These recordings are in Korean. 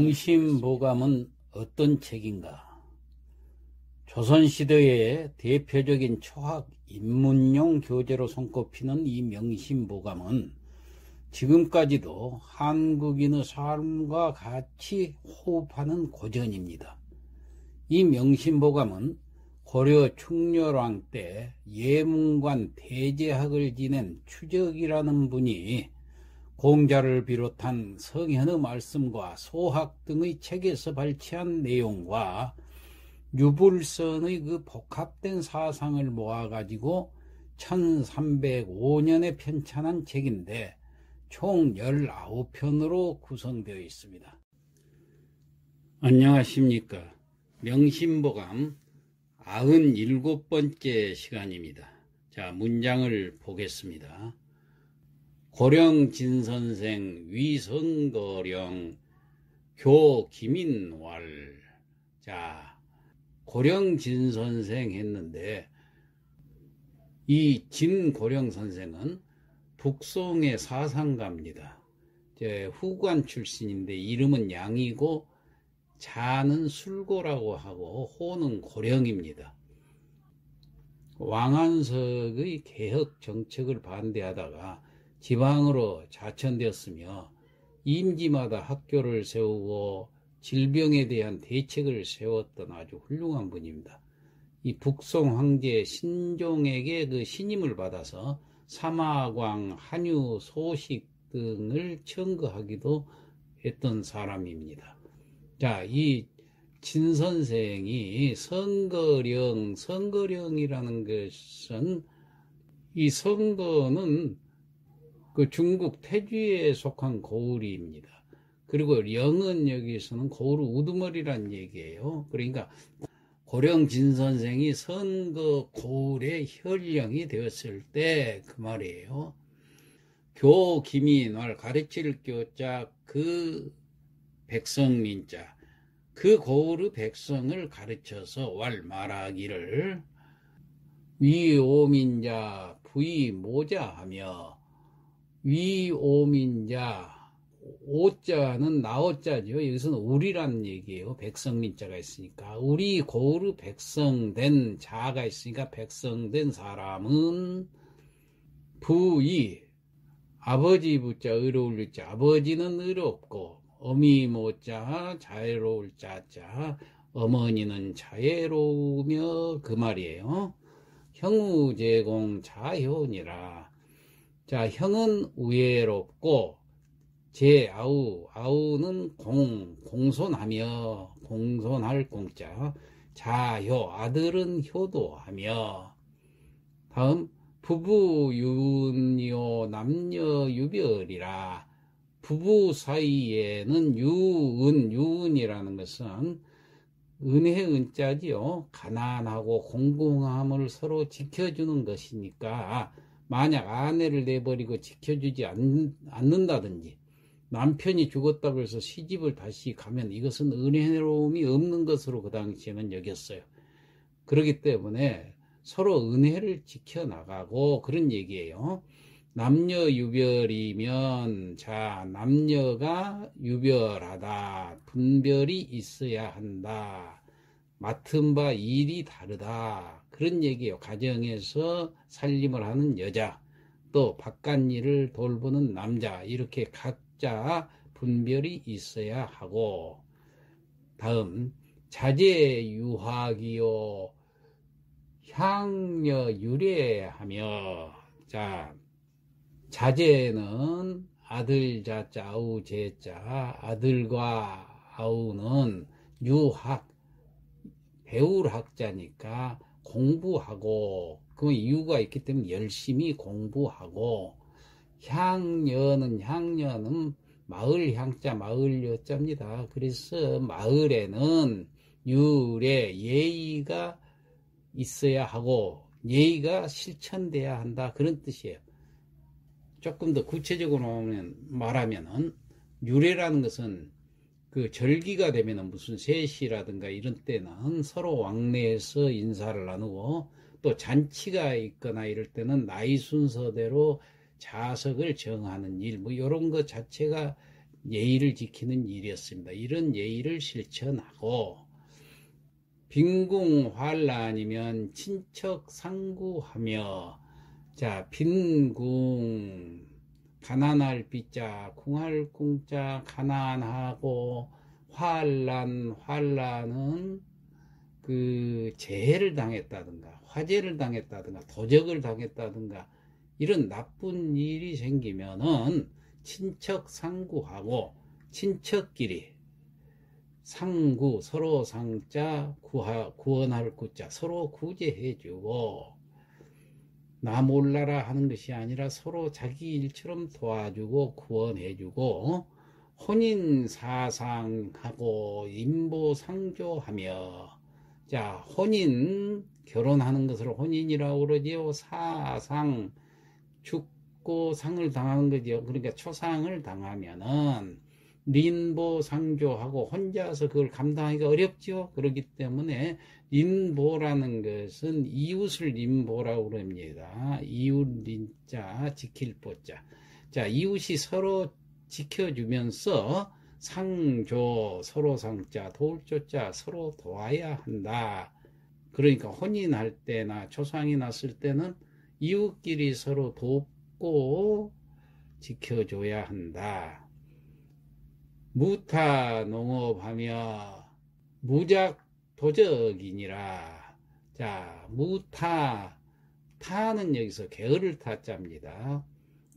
명심보감은 어떤 책인가? 조선시대의 대표적인 초학 입문용 교재로 손꼽히는 이 명심보감은 지금까지도 한국인의 삶과 같이 호흡하는 고전입니다. 이 명심보감은 고려 충렬왕 때 예문관 대제학을 지낸 추적이라는 분이 공자를 비롯한 성현의 말씀과 소학 등의 책에서 발췌한 내용과 유불선의 그 복합된 사상을 모아가지고 1305년에 편찬한 책인데 총 19편으로 구성되어 있습니다. 안녕하십니까. 명심보감 97번째 시간입니다. 자, 문장을 보겠습니다. 고령진선생 위성거령 교기민왈. 자, 고령진선생 했는데 이 진고령선생은 북송의 사상가입니다. 후관 출신인데 이름은 양이고 자는 술고라고 하고 호는 고령입니다. 왕한석의 개혁 정책을 반대하다가 지방으로 자천되었으며 임기마다 학교를 세우고 질병에 대한 대책을 세웠던 아주 훌륭한 분입니다. 이 북송 황제 신종에게 그 신임을 받아서 사마광, 한유, 소식 등을 청구하기도 했던 사람입니다. 자, 이 진선생이 성거령이라는 것은 이 성거는 그 중국 태주에 속한 고을입니다. 그리고 령은 여기서는 고을 우두머리란 얘기예요. 그러니까 고령진선생이 선거 고을의 현령이 되었을 때 그 말이에요. 교기민왈 가르칠 교자 그 백성민자 그 고을의 백성을 가르쳐서 왈 말하기를 위오민자 부이모자하며 위오민자 오자는 나오자죠. 여기서는 우리란 얘기예요. 백성민자가 있으니까 우리 고을의 백성된 자가 있으니까 백성된 사람은 부이 아버지 부자 의로울 자 아버지는 의롭고 어미모자 자애로울 자자 어머니는 자애로우며 그 말이에요. 형우제공 자효니라. 자, 형은 우애롭고 아우는 공손하며 공손할 공자 자효 아들은 효도하며 다음 부부윤요 남녀유별이라. 부부 사이에는 유은이라는 것은 은혜의 은자지요. 가난하고 공공함을 서로 지켜주는 것이니까 만약 아내를 내버리고 지켜주지 않는다든지 남편이 죽었다고 해서 시집을 다시 가면 이것은 은혜로움이 없는 것으로 그 당시에는 여겼어요. 그렇기 때문에 서로 은혜를 지켜나가고 그런 얘기예요. 남녀유별이면 자 남녀가 유별하다. 분별이 있어야 한다. 맡은 바 일이 다르다. 그런 얘기예요. 가정에서 살림을 하는 여자 또 바깥 일을 돌보는 남자 이렇게 각자 분별이 있어야 하고 다음 자제유학이요 향녀 유례하며 자 자제는 아들 자자 아우 제자 아들과 아우는 유학 배울 학자니까 공부하고 그 이유가 있기 때문에 열심히 공부하고 향녀는 마을 향자 마을 여자입니다. 그래서 마을에는 유례 예의가 있어야 하고 예의가 실천돼야 한다 그런 뜻이에요. 조금 더 구체적으로 말하면은 유례라는 것은 그 절기가 되면은 무슨 세시라든가 이런 때는 서로 왕래해서 인사를 나누고 또 잔치가 있거나 이럴 때는 나이 순서대로 자석을 정하는 일, 뭐 이런 것 자체가 예의를 지키는 일이었습니다. 이런 예의를 실천하고 빈궁환란이면 친척 상구하며 자 빈궁 가난할 빈자 궁할 궁자 가난하고 환란은 그 재해를 당했다든가 화재를 당했다든가 도적을 당했다든가 이런 나쁜 일이 생기면은 친척 상구하고 친척끼리 상구 서로 상자 구원할 구자 서로 구제해주고 나 몰라라 하는 것이 아니라 서로 자기 일처럼 도와주고 구원해주고 혼인사상하고 인보상조하며 자 혼인 결혼하는 것을 혼인이라고 그러지요. 사상 죽고 상을 당하는 거죠. 그러니까 초상을 당하면은 린보상조하고 혼자서 그걸 감당하기가 어렵죠. 그렇기 때문에 린보라는 것은 이웃을 린보라고 그럽니다. 이웃 린자 지킬 보자. 자 이웃이 서로 지켜주면서 상조 서로 상자 도울 조자 서로 도와야 한다. 그러니까 혼인할 때나 초상이 났을 때는 이웃끼리 서로 돕고 지켜줘야 한다. 무타 농업하며 무작 도적이니라. 자 무타 타는 여기서 게으를 타자입니다.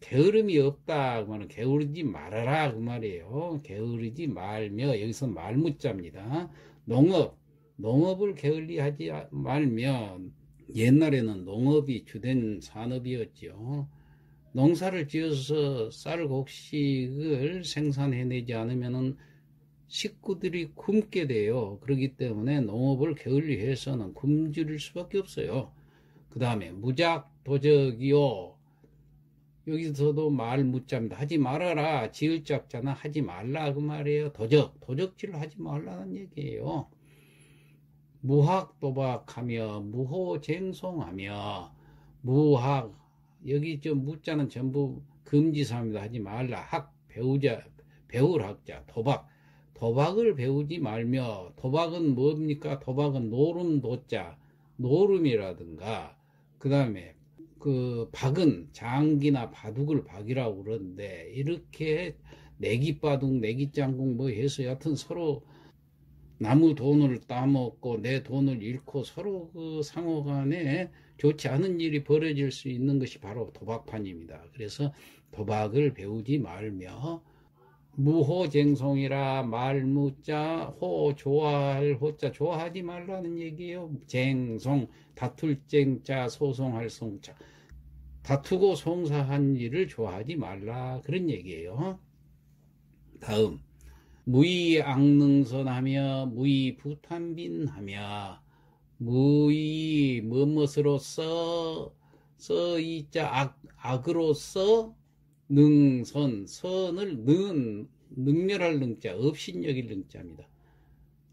게으름이 없다 그러면 게으르지 말아라 그 말이에요. 게으르지 말며 여기서 말무자입니다. 농업을 게을리하지 말면 옛날에는 농업이 주된 산업이었죠. 농사를 지어서 쌀 곡식을 생산해내지 않으면 식구들이 굶게 돼요. 그렇기 때문에 농업을 게을리해서는 굶주릴 수밖에 없어요. 그 다음에 무작도적이요. 여기서도 말 묻자입니다. 하지 말아라. 지을 잡잖아. 하지 말라 그 말이에요. 도적질 하지 말라는 얘기예요. 무학도박하며 무호쟁송하며 무학 여기 저 무자는 전부 금지사입니다. 하지 말라. 배울 학자 도박을 배우지 말며 도박은 뭡니까? 도박은 노름도자 노름이라든가 그 다음에 그 박은 장기나 바둑을 박이라고 그러는데 이렇게 내기바둑 내기장국 뭐 해서 여하튼 서로 나무 돈을 따먹고 내 돈을 잃고 서로 그 상호간에 좋지 않은 일이 벌어질 수 있는 것이 바로 도박판입니다. 그래서 도박을 배우지 말며 무호쟁송이라 말무자 호 좋아할 호자 좋아하지 말라는 얘기예요. 쟁송 다툴 쟁자 소송할 송자 다투고 송사한 일을 좋아하지 말라 그런 얘기예요. 다음 무의악능선하며 무의부탄빈하며 무의 무엇으로서 써이자 악으로서 능선 선을 능멸할 능자 업신여길 능자입니다.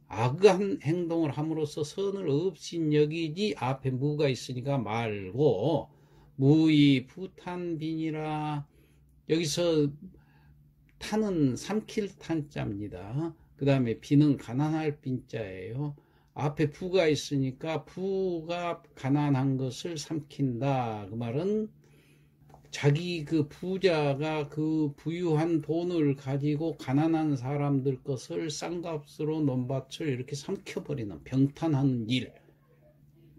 악한 행동을 함으로써 선을 업신여기지 앞에 무가 있으니까 말고 무의 부탄빈이라 여기서 탄은 삼킬 탄자입니다. 그 다음에 빈은 가난할 빈자예요. 앞에 부가 있으니까 부가 가난한 것을 삼킨다. 그 말은 자기 그 부자가 그 부유한 돈을 가지고 가난한 사람들 것을 싼값으로 논밭을 이렇게 삼켜버리는 병탄하는 일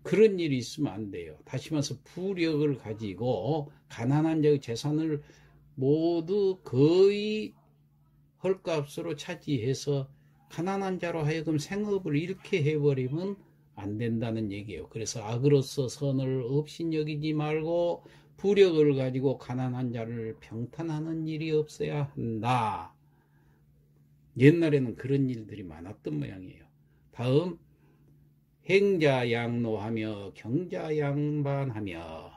그런 일이 있으면 안 돼요. 다시 말해서 부력을 가지고 가난한 자의 재산을 모두 거의 헐값으로 차지해서 가난한 자로 하여금 생업을 잃게 해버리면 안 된다는 얘기예요. 그래서 악으로서 선을 업신여기지 말고 부력을 가지고 가난한 자를 병탄하는 일이 없어야 한다. 옛날에는 그런 일들이 많았던 모양이에요. 다음 행자양노하며 경자양반하며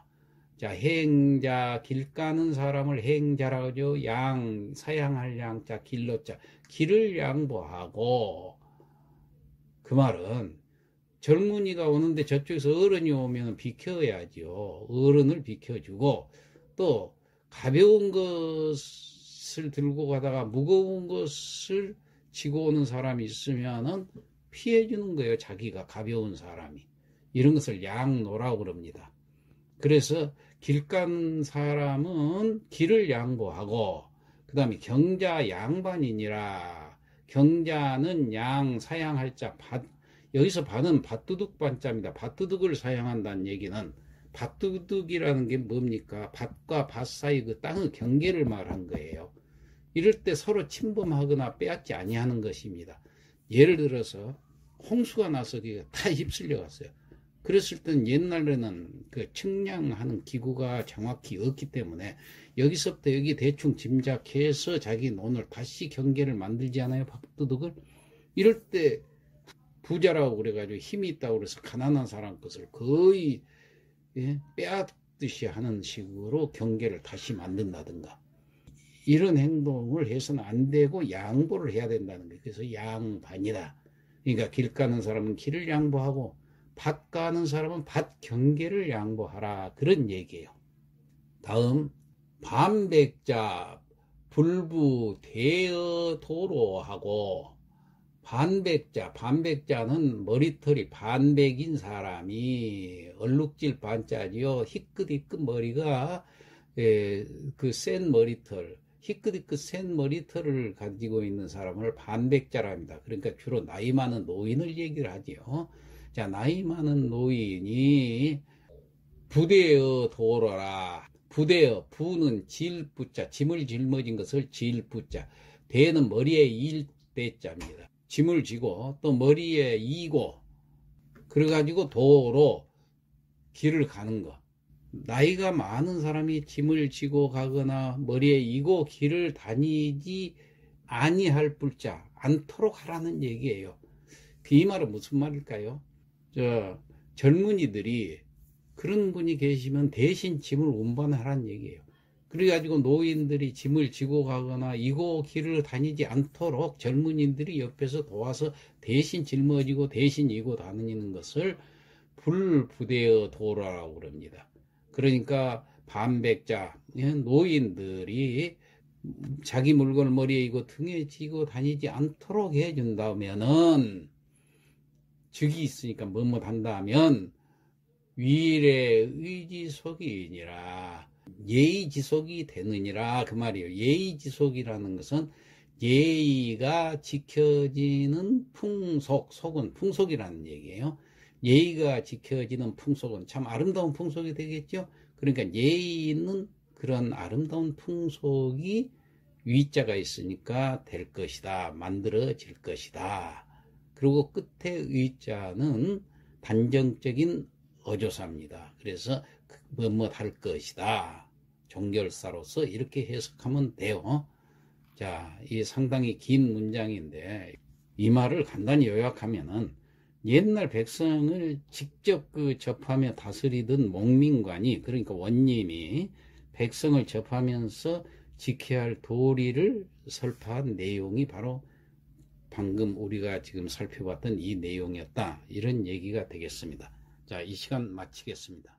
자 행자 길 가는 사람을 행자라고 하죠. 양 사양할 양자 길로자 길을 양보하고 그 말은 젊은이가 오는데 저쪽에서 어른이 오면 비켜야죠. 어른을 비켜주고 또 가벼운 밭을 들고 가다가 무거운 것을 지고 오는 사람이 있으면은 피해 주는 거예요. 자기가 가벼운 사람이. 이런 것을 양노라고 그럽니다. 그래서 길 가는 사람은 길을 양보하고, 그 다음에 경자 양반이니라. 경자는 양 사양할 자 밭, 여기서 밭은 밭두둑 반자입니다. 밭두둑을 사양한다는 얘기는, 밭두둑이라는 게 뭡니까? 밭과 밭 사이 그 땅의 경계를 말한 거예요. 이럴 때 서로 침범하거나 빼앗지 아니하는 것입니다. 예를 들어서 홍수가 나서 다 휩쓸려 갔어요. 그랬을 땐 옛날에는 그 측량하는 기구가 정확히 없기 때문에 여기서부터 여기 대충 짐작해서 자기 논을 다시 경계를 만들지 않아요, 밭두둑을? 이럴 때 부자라고 그래가지고 힘이 있다고 그래서 가난한 사람 것을 거의 빼앗듯이 하는 식으로 경계를 다시 만든다든가, 이런 행동을 해서는 안 되고 양보를 해야 된다는 거예요. 그래서 양반이다. 그러니까 길 가는 사람은 길을 양보하고 밭 가는 사람은 밭 경계를 양보하라, 그런 얘기예요. 다음, 반백자 불부대어 도로하고, 반백자는 머리털이 반백인 사람이, 얼룩질 반자지요. 희끗희끗 머리가 그 센 머리털, 희끗희끗 센 머리털을 가지고 있는 사람을 반백자랍니다. 그러니까 주로 나이 많은 노인을 얘기를 하지요. 자, 나이 많은 노인이 부대어 도로라. 부대어, 부는 질부자, 짐을 짊어진 것을 질부자, 대는 머리에 일대자입니다. 짐을 지고 또 머리에 이고, 그래가지고 도로, 길을 가는 거. 나이가 많은 사람이 짐을 지고 가거나 머리에 이고 길을 다니지 아니할 불자, 않도록 하라는 얘기예요. 이 말은 무슨 말일까요? 젊은이들이 그런 분이 계시면 대신 짐을 운반하라는 얘기예요. 그래가지고 노인들이 짐을 지고 가거나 이고 길을 다니지 않도록 젊은이들이 옆에서 도와서 대신 짊어지고 대신 이고 다니는 것을 불부대어 도로라고 그럽니다. 그러니까 반백자, 노인들이 자기 물건을 머리에 이고 등에 지고 다니지 않도록 해준다면은, 적이 있으니까 뭐뭐 한다면 위례 의지속이니라, 예의지속이 되느니라, 그 말이에요. 예의지속이라는 것은 예의가 지켜지는 풍속, 속은 풍속이라는 얘기예요. 예의가 지켜지는 풍속은 참 아름다운 풍속이 되겠죠. 그러니까 예의 있는 그런 아름다운 풍속이 위자가 있으니까 될 것이다, 만들어질 것이다. 그리고 끝에 의자는 단정적인 어조사입니다. 그래서 뭐뭐 할 것이다, 종결사로서 이렇게 해석하면 돼요. 자, 이 상당히 긴 문장인데 이 말을 간단히 요약하면은, 옛날 백성을 직접 접하며 다스리던 목민관이, 그러니까 원님이 백성을 접하면서 지켜야 할 도리를 설파한 내용이 바로 방금 우리가 지금 살펴봤던 이 내용이었다, 이런 얘기가 되겠습니다. 자, 이 시간 마치겠습니다.